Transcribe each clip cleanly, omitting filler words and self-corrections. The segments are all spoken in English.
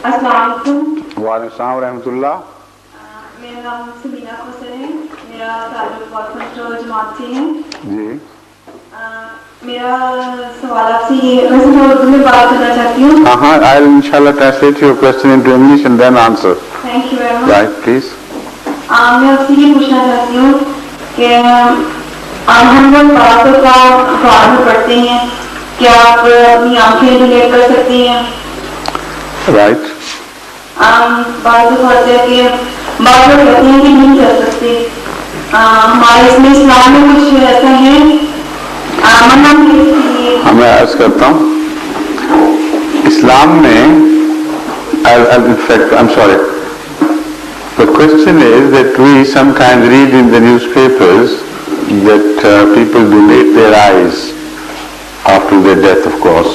वालेकुम रहमतुल्लाह। मेरा नाम समीना खोसर है। मेरा ताल्लुक वाटफोर्ड जमात से है जी। मेरा सवाल आपसे ये, वैसे मैं उर्दू में बात करना चाहती हूँ। हाँ, I'll inshallah translate your question into English and then answer. Thank you very much. Right, please. मैं आपसे ये पूछना चाहती हूँ कि हम लोग बातों का अखबार में पढ़ते हैं, क्या आप अपनी आंखें डिलीट कर सकती हैं? Right. बात तो कहते हैं कि बात लोग कहते हैं कि नहीं कर सकते। हमारे इसमें इस्लाम में कुछ ऐसा है मना है? मैं अर्ज करता हूँ, इस्लाम में, in fact, I'm sorry. The question is that we sometimes read in the newspapers that people donate their eyes after their death, of course,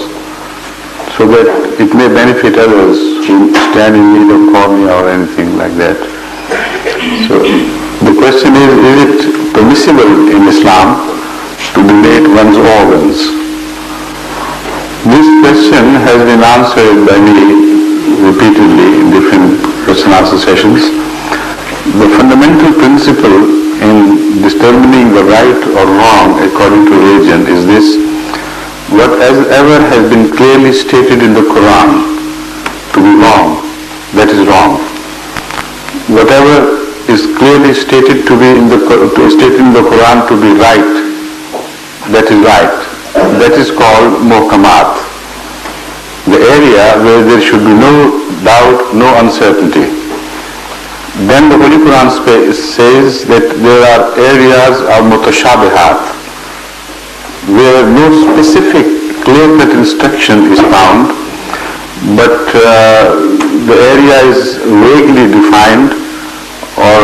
so that it may benefit others who stand in need of cornea or anything like that. So the question is it permissible in Islam to donate one's organs? This question has been answered by me repeatedly in different question answer sessions. The fundamental principle in determining the right or wrong according to religion is this: whatever has been clearly stated in the Quran to be wrong, that is wrong. Whatever is clearly stated to be in the Quran to be right, that is right. That is called muhkamat, the area where there should be no doubt, no uncertainty. Then the Holy Quran says that there are areas of mutashabihat, where no specific clear-cut instruction is found, but the area is vaguely defined or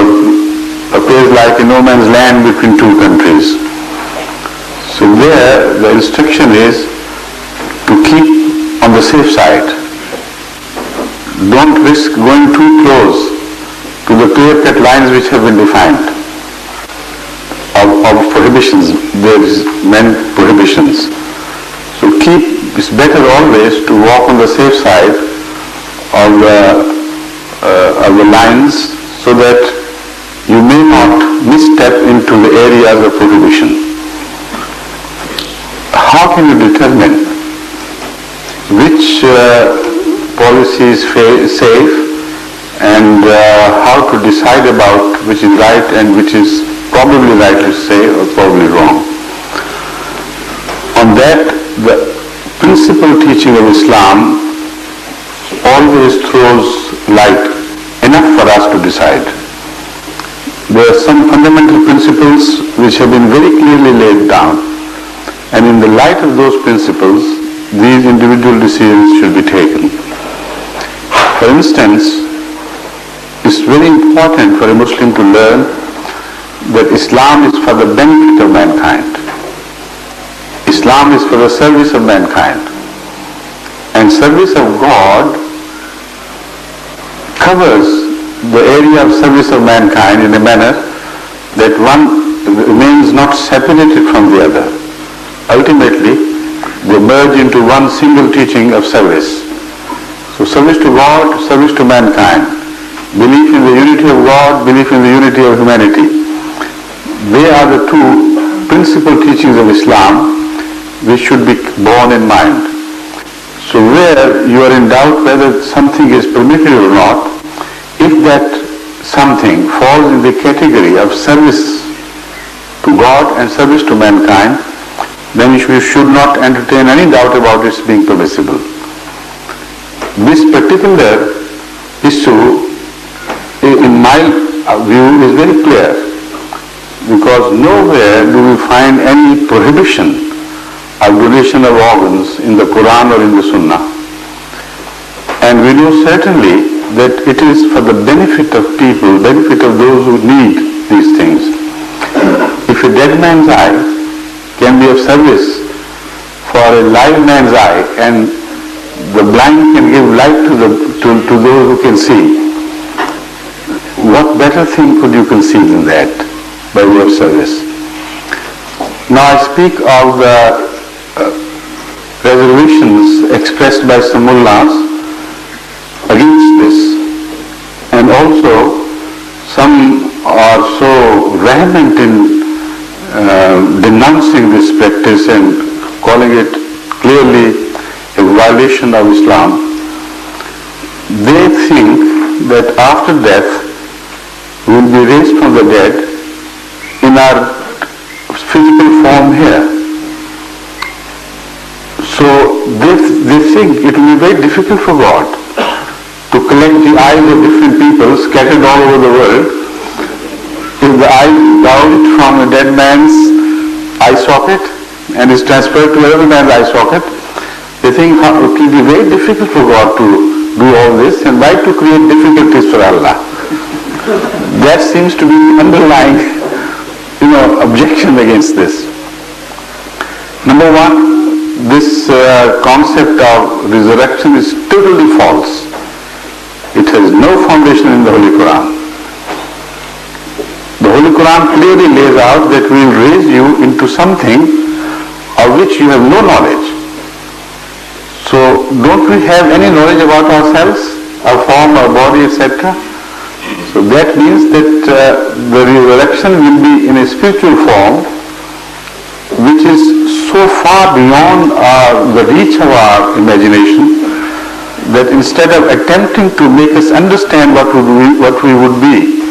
appears like a no man's land between two countries. So there the instruction is to keep on the safe side. Don't risk going too close to the clear-cut lines which have been defined of prohibitions. There is many prohibitions. So it's better always to walk on the safe side of the lines, so that you may not misstep into the areas of prohibition. How can you determine which policy is safe and how to decide about which is right and which is probably right to say or probably wrong? On that, the principal teaching of Islam always throws light enough for us to decide. There are some fundamental principles which have been very clearly laid down, and in the light of those principles, these individual decisions should be taken. For instance, it's very important for a Muslim to learn that Islam is for the benefit of mankind. Islam is for the service of mankind. And service of God covers the area of service of mankind in a manner that one remains not separated from the other. Ultimately, they merge into one single teaching of service. So service to God, service to mankind, belief in the unity of God, belief in the unity of humanity. They are the two principal teachings of Islam which should be borne in mind. So where you are in doubt whether something is permitted or not, if that something falls in the category of service to God and service to mankind, then you should not entertain any doubt about its being permissible. This particular issue, in my view, is very clear, because nowhere do we find any prohibition of donation of organs in the Quran or in the Sunnah. And we know certainly that it is for the benefit of people, benefit of those who need these things. If a dead man's eye can be of service for a live man's eye, and the blind can give light to those who can see, what better thing could you conceive than that by way of service? Now I speak of the reservations expressed by some mullahs against so vehement in denouncing this practice and calling it clearly a violation of Islam, they think that after death we will be raised from the dead in our physical form here. So they think it will be very difficult for God to collect the eyes of different people scattered all over the world. If the eye is gouged from a dead man's eye socket and is transferred to another man's eye socket, they think it will be very difficult for God to do all this, and why to create difficulties for Allah? That seems to be the underlying, objection against this. Number one, this concept of resurrection is totally false. It has no foundation in the Holy Quran. The Holy Quran clearly lays out that we will raise you into something of which you have no knowledge. So don't we have any knowledge about ourselves, our form, our body, etc.? So that means that the resurrection will be in a spiritual form which is so far beyond the reach of our imagination that instead of attempting to make us understand what we would be,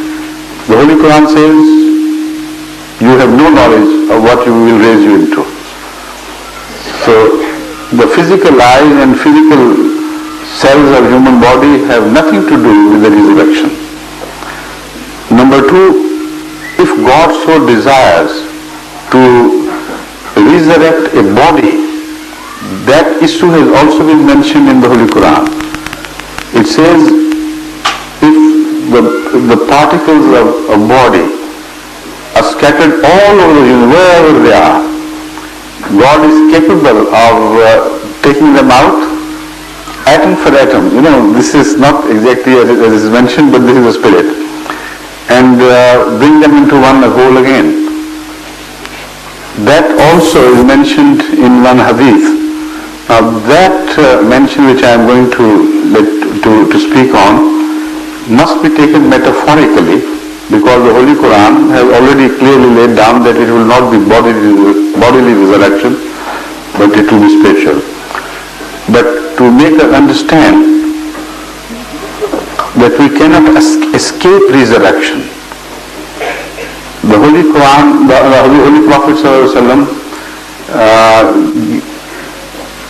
the Holy Quran says you have no knowledge of what you will raise you into. So the physical eyes and physical cells of human body have nothing to do with the resurrection. Number two, if God so desires to resurrect a body, that issue has also been mentioned in the Holy Quran. It says if the particles of a body are scattered all over the universe, wherever they are, God is capable of taking them out atom for atom. This is not exactly as is mentioned, but this is the spirit. And bring them into one whole again. That also is mentioned in one hadith. Now that mention which I am going to speak on must be taken metaphorically, because the Holy Quran has already clearly laid down that it will not be bodily resurrection, but it will be spiritual. But to make us understand that we cannot escape resurrection, the Holy Quran, the Holy Prophet ﷺ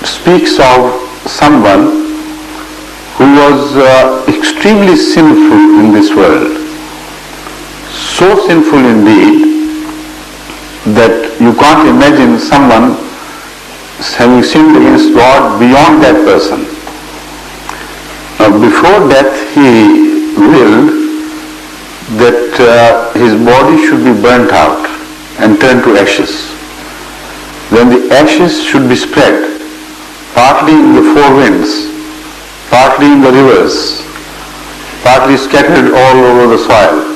speaks of someone who was extremely sinful in this world. So sinful indeed that you can't imagine someone having sinned against God beyond that person. Now before death he willed that his body should be burnt out and turned to ashes. Then the ashes should be spread, partly in the four winds, partly in the rivers, partly scattered all over the soil.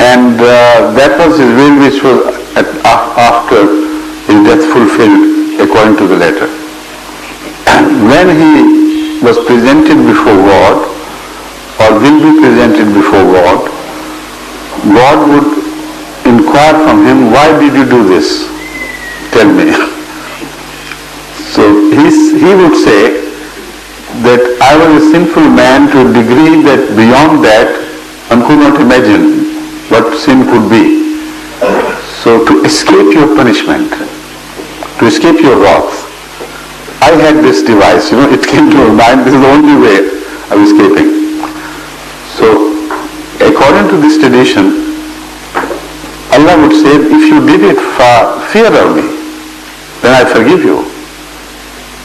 And that was his will, which was after his death fulfilled according to the letter. And when he was presented before God, or will be presented before God, God would inquire from him, why did you do this? Tell me. So he would say that I was a sinful man to a degree that beyond that one could not imagine what sin could be. So to escape your punishment, to escape your wrath, I had this device, it came to my mind, this is the only way of escaping. So according to this tradition, Allah would say, if you did it for fear of me, then I forgive you.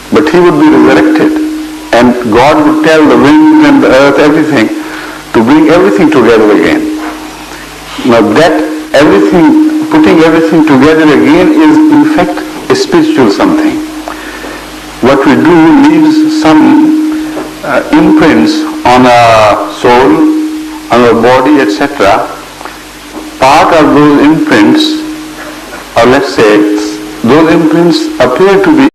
But he would be resurrected, and God would tell the wind and the earth, everything, to bring everything together again. Now that everything, putting everything together again is in fact a spiritual something. What we do leaves some imprints on our soul, on our body, etc. Part of those imprints, or let's say, those imprints appear to be